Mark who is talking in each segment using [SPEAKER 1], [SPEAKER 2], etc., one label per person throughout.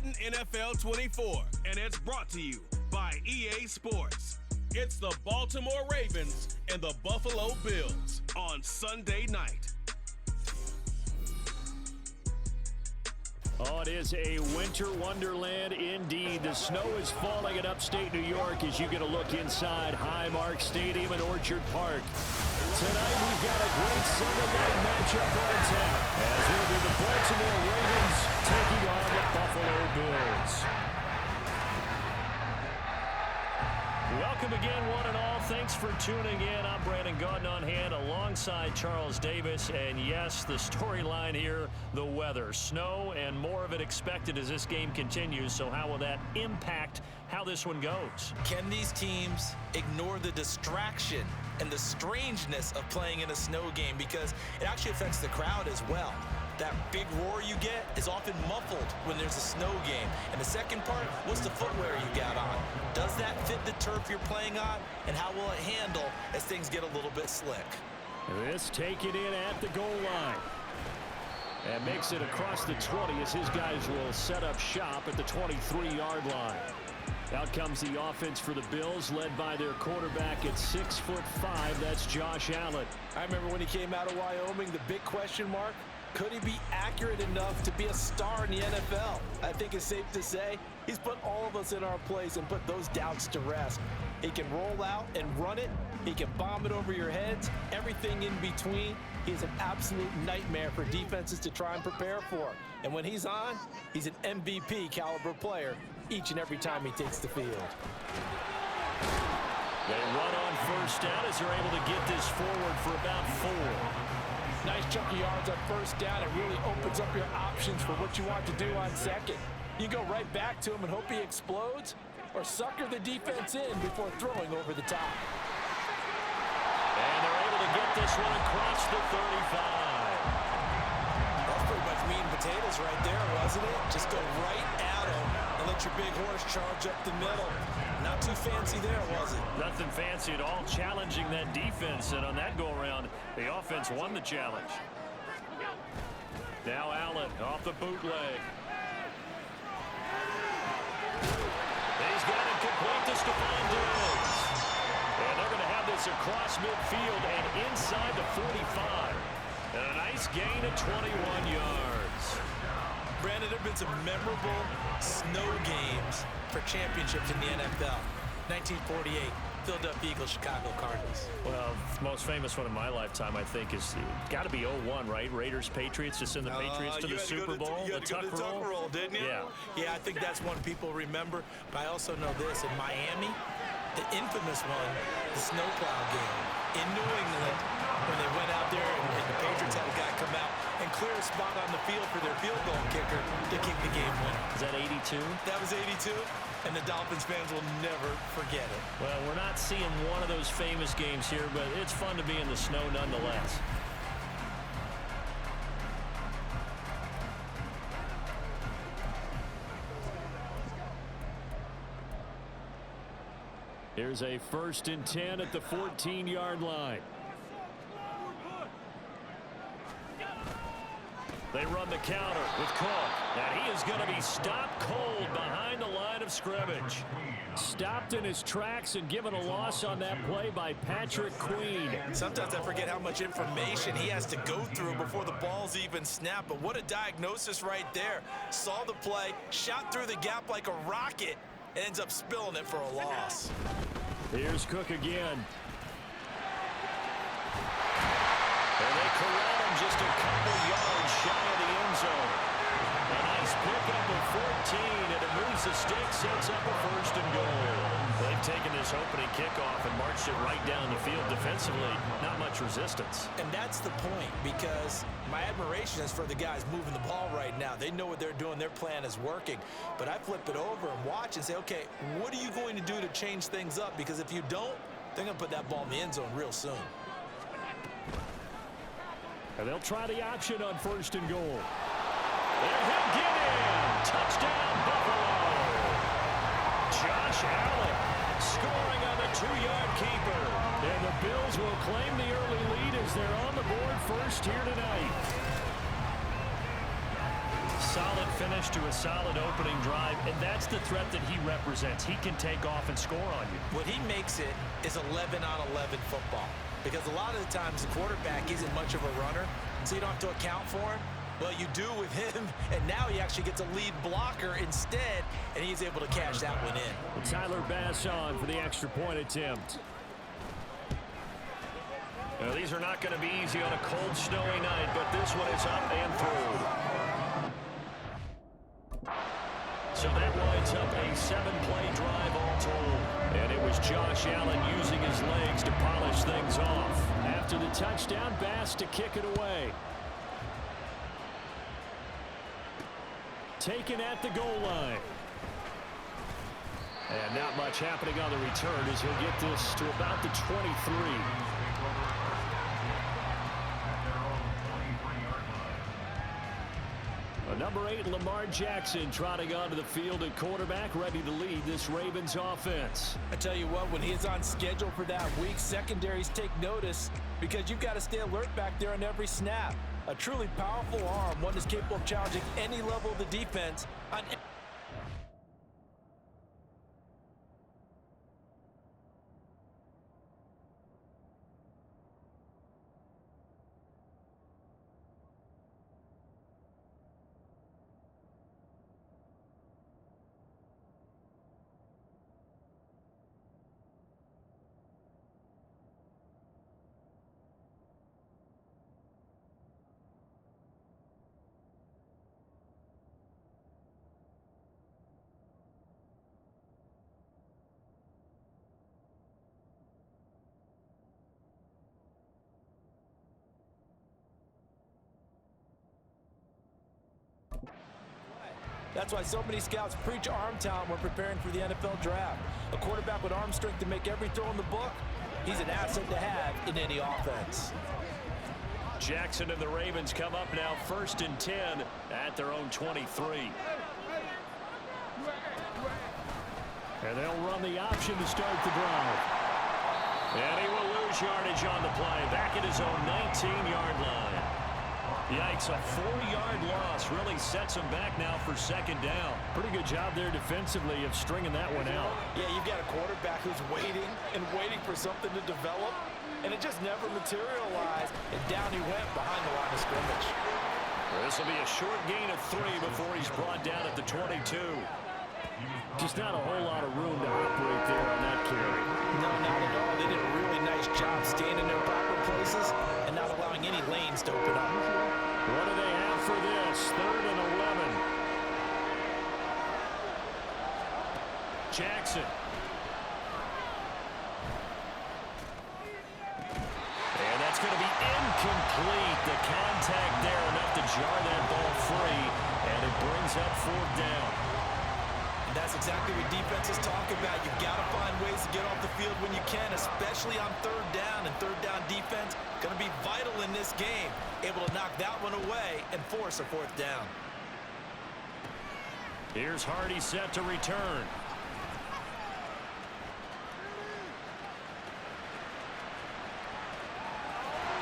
[SPEAKER 1] Madden NFL 24, and it's brought to you by EA Sports. It's the Baltimore Ravens and the Buffalo Bills on Sunday night.
[SPEAKER 2] Oh, it is a winter wonderland indeed. The snow is falling in upstate New York as you get a look inside Highmark Stadium in Orchard Park. Tonight we've got a great Sunday night matchup on tap as it'll be the Baltimore Ravens taking on the Buffalo Bills. Welcome again, one and all. Thanks for tuning in. I'm Brandon Gaudin on hand alongside Charles Davis. And yes, the storyline here, the weather. Snow and more of it expected as this game continues. So how will that impact how this one goes?
[SPEAKER 3] Can these teams ignore the distraction and the strangeness of playing in a snow game? Because it actually affects the crowd as well. That big roar you get is often muffled when there's a snow game. And the second part, what's the footwear you got on? Does that fit the turf you're playing on? And how will it handle as things get a little bit slick?
[SPEAKER 2] This taken in at the goal line. And makes it across the 20 as his guys will set up shop at the 23-yard line. Out comes the offense for the Bills, led by their quarterback at 6'5". That's Josh Allen.
[SPEAKER 4] I remember when he came out of Wyoming, the big question mark, could he be accurate enough to be a star in the NFL? I think it's safe to say he's put all of us in our place and put those doubts to rest. He can roll out and run it. He can bomb it over your heads. Everything in between. He's an absolute nightmare for defenses to try and prepare for. And when he's on, he's an MVP caliber player each and every time he takes the field.
[SPEAKER 2] They run on first down as they're able to get this forward for about 4.
[SPEAKER 4] Nice chunk of yards on first down. It really opens up your options for what you want to do on second. You go right back to him and hope he explodes, or sucker the defense in before throwing over the top.
[SPEAKER 2] And they're able to get this one across the 35.
[SPEAKER 3] That's pretty much meat and potatoes right there, wasn't it? Just go right at him and let your big horse charge up the middle. Not too fancy there, was it?
[SPEAKER 2] Nothing fancy at all, challenging that defense, and on that go-around, the offense won the challenge. Now Allen off the bootleg. He's got it complete to Stephon Diggs. And they're going to have this across midfield and inside the 45. And a nice gain of 21 yards.
[SPEAKER 3] Brandon, there have been some memorable snow games for championships in the NFL. 1948, Philadelphia Eagles, Chicago Cardinals.
[SPEAKER 2] Well, the most famous one in my lifetime, I think, is got to be 01, right? Raiders, Patriots, to send the Patriots to the Super Bowl.
[SPEAKER 3] You had to go to the Tuck roll, didn't you? Yeah, I think that's one people remember. But I also know this. In Miami, the infamous one, the snowplow game. In New England, when they went out there and the Patriots had a guy come out and clear a spot on the field for their field goal kicker to kick the game winner.
[SPEAKER 2] Is that 82?
[SPEAKER 3] That was 82, and the Dolphins fans will never forget it.
[SPEAKER 2] Well, we're not seeing one of those famous games here, but it's fun to be in the snow nonetheless. Here's a 1st and 10 at the 14-yard line. They run the counter with Cook, and he is going to be stopped cold behind the line of scrimmage. Stopped in his tracks and given a loss on that play by Patrick Queen.
[SPEAKER 3] Sometimes I forget how much information he has to go through before the ball's even snapped, but what a diagnosis right there. Saw the play, shot through the gap like a rocket, and ends up spilling it for a loss.
[SPEAKER 2] Here's Cook again. And they corral him just a couple yards shy of the end zone. A nice pickup of 14, and it moves the stick, sets up a 1st and goal. They've taken this opening kickoff and marched it right down the field defensively. Not much resistance.
[SPEAKER 3] And that's the point, because my admiration is for the guys moving the ball right now. They know what they're doing. Their plan is working. But I flip it over and watch and say, okay, what are you going to do to change things up? Because if you don't, they're going to put that ball in the end zone real soon.
[SPEAKER 2] And they'll try the option on 1st and goal. And he'll get in. Touchdown, Buffalo. Josh Allen scoring on the 2-yard keeper. And the Bills will claim the early lead as they're on the board first here tonight. Solid finish to a solid opening drive, and that's the threat that he represents. He can take off and score on you.
[SPEAKER 3] What he makes it is 11 on 11 football, because a lot of the times the quarterback isn't much of a runner, so you don't have to account for him. Well, you do with him, and now he actually gets a lead blocker instead, and he's able to cash that one in.
[SPEAKER 2] Tyler Bass on for the extra point attempt. Now, these are not going to be easy on a cold, snowy night, but this one is up and through. So that winds up a 7-play drive all told. And it was Josh Allen using his legs to polish things off. After the touchdown, Bass to kick it away. Taken at the goal line. And not much happening on the return as he'll get this to about the 23. Number 8, Lamar Jackson, trotting onto the field at quarterback, ready to lead this Ravens offense.
[SPEAKER 4] I tell you what, when he's on schedule for that week, secondaries take notice because you've got to stay alert back there on every snap. A truly powerful arm, one that's capable of challenging any level of the defense on. That's why so many scouts preach arm talent when preparing for the NFL draft. A quarterback with arm strength to make every throw in the book, he's an asset to have in any offense.
[SPEAKER 2] Jackson and the Ravens come up now 1st and 10 at their own 23. And they'll run the option to start the drive. And he will lose yardage on the play, back at his own 19-yard line. Yikes, a 4-yard loss really sets him back now for 2nd down. Pretty good job there defensively of stringing that one out.
[SPEAKER 4] Yeah, you've got a quarterback who's waiting and waiting for something to develop, and it just never materialized, and down he went behind the line of scrimmage.
[SPEAKER 2] This will be a short gain of 3 before he's brought down at the 22. Just not a whole lot of room to operate there on that carry.
[SPEAKER 4] No, not at all. They did a really nice job staying in their proper places and not allowing any lanes to open up.
[SPEAKER 2] What do they have for this? 3rd and 11. Jackson. And that's going to be incomplete. The contact there enough to jar that ball free, and it brings up 4th down.
[SPEAKER 3] And that's exactly what defenses talk about. You've got to find ways to get off the field when you can, especially on 3rd down. And 3rd down defense going to be vital in this game. Able to knock that one away and force a 4th down.
[SPEAKER 2] Here's Hardy set to return.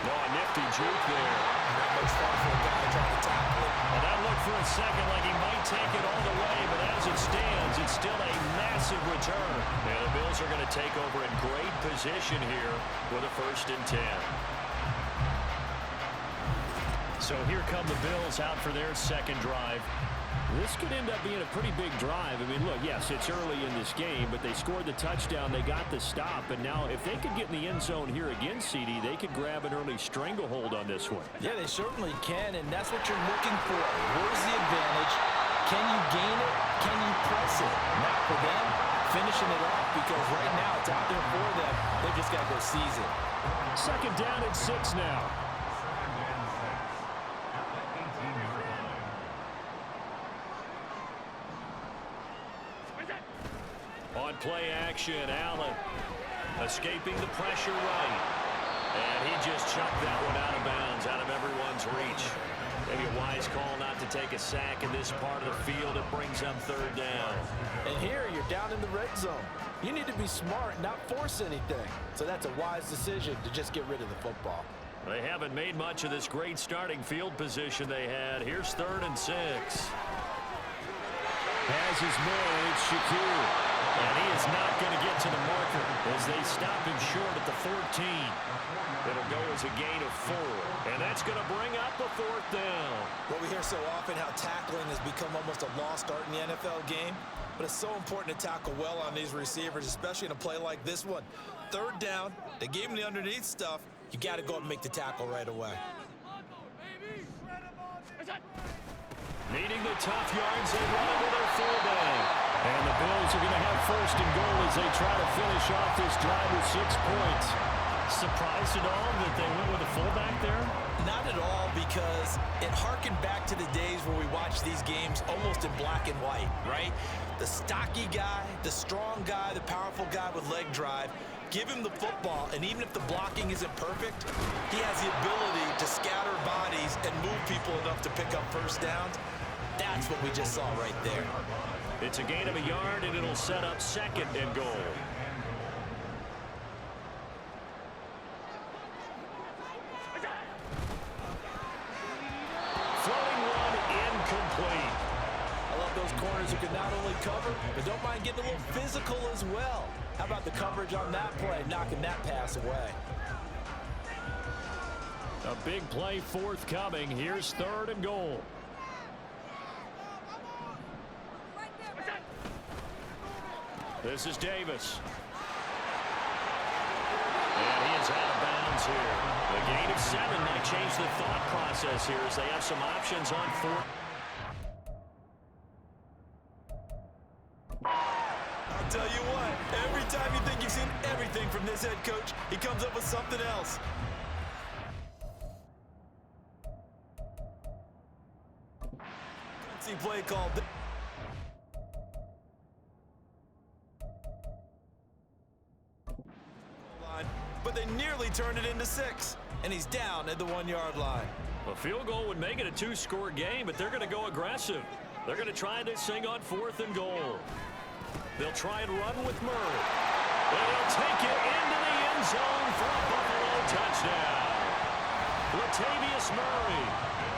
[SPEAKER 2] No, a nifty juke there.
[SPEAKER 3] Not much fun for a guy trying to tackle it.
[SPEAKER 2] Well, that looked for a second like he might take it all the way, but as it stands, it's still a massive return. And the Bills are going to take over in great position here with a 1st and 10. So here come the Bills out for their 2nd drive. This could end up being a pretty big drive. I mean, look, yes, it's early in this game, but they scored the touchdown. They got the stop, and now if they could get in the end zone here again, CD, they could grab an early stranglehold on this one.
[SPEAKER 4] Yeah, they certainly can, and that's what you're looking for. Where's the advantage? Can you gain it? Can you press it? Not for them, finishing it off, because right now it's out there for them. They've just got to go seize it.
[SPEAKER 2] 2nd down and 6 now. On play action, Allen escaping the pressure right. And he just chucked that one out of bounds, out of everyone's reach. Maybe a wise call not to take a sack in this part of the field. It brings up 3rd down.
[SPEAKER 4] And here you're down in the red zone. You need to be smart, not force anything. So that's a wise decision to just get rid of the football.
[SPEAKER 2] They haven't made much of this great starting field position they had. Here's 3rd and 6. Has his man, it's Shakur. And he is not going to get to the marker as they stop him short at the 14. It'll go as a gain of 4. And that's going to bring up a 4th down.
[SPEAKER 3] Well, we hear so often how tackling has become almost a lost art in the NFL game. But it's so important to tackle well on these receivers, especially in a play like this one. 3rd down, they gave him the underneath stuff. You got to go up and make the tackle right away.
[SPEAKER 2] Needing the tough yards, they run into their fullback. And the Bills are going to have 1st and goal as they try to finish off this drive with 6 points. Surprised at all that they went with a fullback there?
[SPEAKER 3] Not at all, because it harkened back to the days where we watched these games almost in black and white, right? The stocky guy, the strong guy, the powerful guy with leg drive. Give him the football, and even if the blocking isn't perfect, he has the ability to scatter bodies and move people enough to pick up 1st downs. That's what we just saw right there.
[SPEAKER 2] It's a gain of a yard, and it'll set up 2nd and goal. Floating one, incomplete.
[SPEAKER 4] I love those corners who can not only cover, but don't mind getting a little physical as well. How about the coverage on that play, knocking that pass away?
[SPEAKER 2] A big play forthcoming. Here's 3rd and goal. This is Davis. And he is out of bounds here. A gain of 7 might change the thought process here as they have some options on 4th.
[SPEAKER 3] I'll tell you what, every time you think you've seen everything from this head coach, he comes up with something else. See play called. But they nearly turned it into 6, and he's down at the 1-yard line.
[SPEAKER 2] A field goal would make it a 2-score game, but they're going to go aggressive. They're going to try this thing on 4th and goal. They'll try and run with Murray. And he'll take it into the end zone for a Buffalo touchdown. Latavius Murray.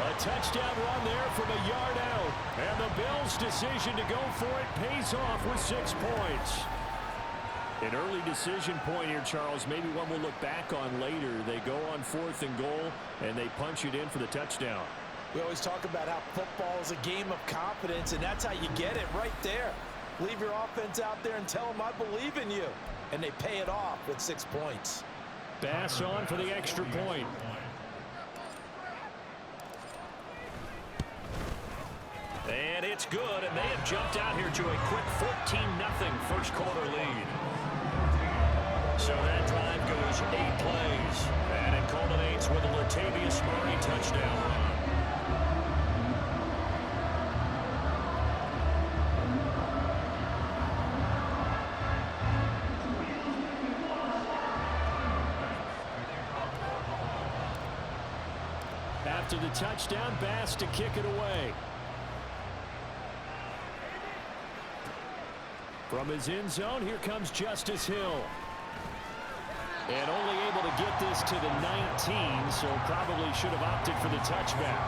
[SPEAKER 2] A touchdown run there from a yard out. And the Bills' decision to go for it pays off with 6 points. An early decision point here, Charles. Maybe one we'll look back on later. They go on 4th and goal, and they punch it in for the touchdown.
[SPEAKER 4] We always talk about how football is a game of confidence, and that's how you get it right there. Leave your offense out there and tell them I believe in you. And they pay it off with 6 points.
[SPEAKER 2] Bass on for the extra point. And it's good, and they have jumped out here to a quick 14-0 first quarter lead. So that drive goes 8 plays, and it culminates with a Latavius Murray touchdown run. After the touchdown, Bass to kick it away. From his end zone, here comes Justice Hill. And only able to get this to the 19, so probably should have opted for the touchback.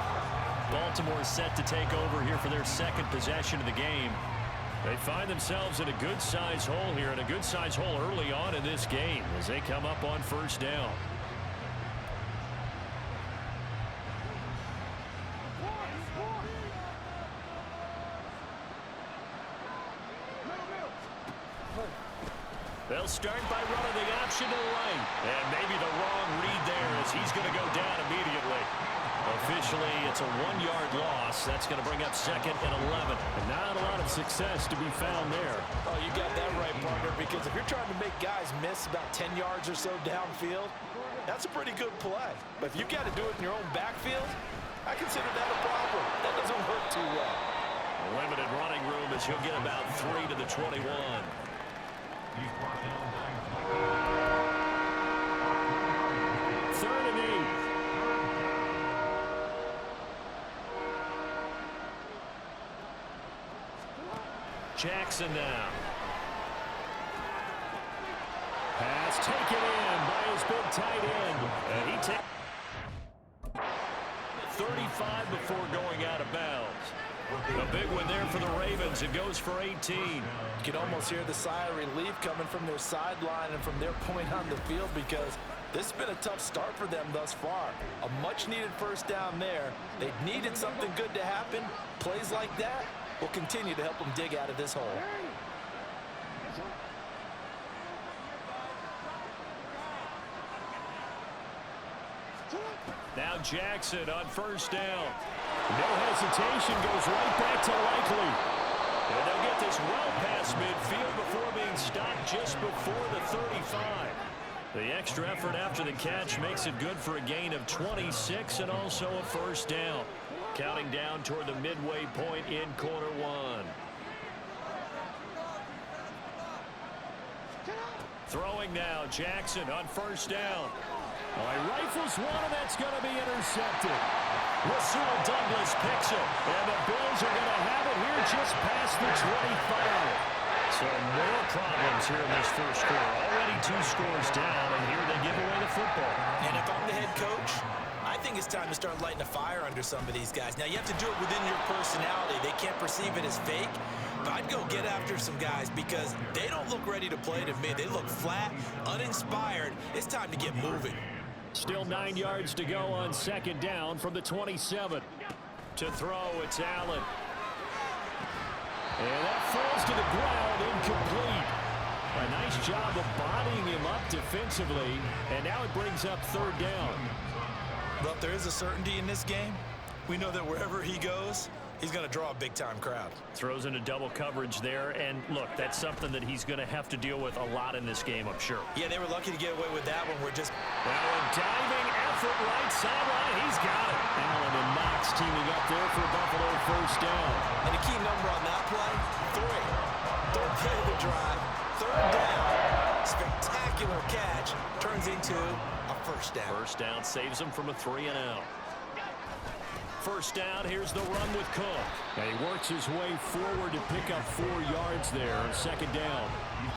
[SPEAKER 2] Baltimore is set to take over here for their 2nd possession of the game. They find themselves in a good-sized hole here, and a good-sized hole early on in this game as they come up on 1st down. They'll start by running the option to the right. And maybe the wrong read there as he's going to go down immediately. Officially, it's a 1-yard loss. That's going to bring up 2nd and 11. And not a lot of success to be found there.
[SPEAKER 4] Oh, you got that right, partner, because if you're trying to make guys miss about 10 yards or so downfield, that's a pretty good play. But if you've got to do it in your own backfield, I consider that a problem. That doesn't work too well.
[SPEAKER 2] A limited running room as he'll get about 3 to the 21. 3rd and 8. Jackson now. Pass taken in by his big tight end. And he takes. 35 before going out of bounds. A big one there for the Ravens. It goes for 18.
[SPEAKER 4] You can almost hear the sigh of relief coming from their sideline and from their point on the field, because this has been a tough start for them thus far. A much-needed first down there. They needed something good to happen. Plays like that will continue to help them dig out of this hole.
[SPEAKER 2] Now Jackson on first down. No hesitation, goes right back to Likely. And they'll get this well past midfield before being stopped just before the 35. The extra effort after the catch makes it good for a gain of 26 and also a first down. Counting down toward the midway point in quarter one. Throwing now, Jackson on first down. Oh, he rifles one, and that's going to be intercepted. Rasul Douglas picks it, and the Bills are going to have it here just past the 25. So more problems here in this first quarter. Already 2 scores down, and here they give away the football.
[SPEAKER 3] And if I'm the head coach, I think it's time to start lighting a fire under some of these guys. Now, you have to do it within your personality. They can't perceive it as fake. But I'd go get after some guys because they don't look ready to play to me. They look flat, uninspired. It's time to get moving.
[SPEAKER 2] Still 9 yards to go on second down from the 27. To throw, it's Allen. And that falls to the ground, incomplete. A nice job of bodying him up defensively, and now it brings up third down.
[SPEAKER 3] Well, if there is a certainty in this game, we know that wherever he goes, he's going to draw a big-time crowd.
[SPEAKER 2] Throws into double coverage there, and look, that's something that he's going to have to deal with a lot in this game, I'm sure.
[SPEAKER 3] Yeah, they were lucky to get away with that one. We're just...
[SPEAKER 2] Well, a diving effort right sideline. He's got it. Allen and Knox teaming up there for Buffalo first down.
[SPEAKER 3] And the key number on that play, 3. Third play of the drive, third down. Spectacular catch turns into a first down.
[SPEAKER 2] First down saves him from a 3-and-out. First down, here's the run with Cook. And he works his way forward to pick up 4 yards there. Second down.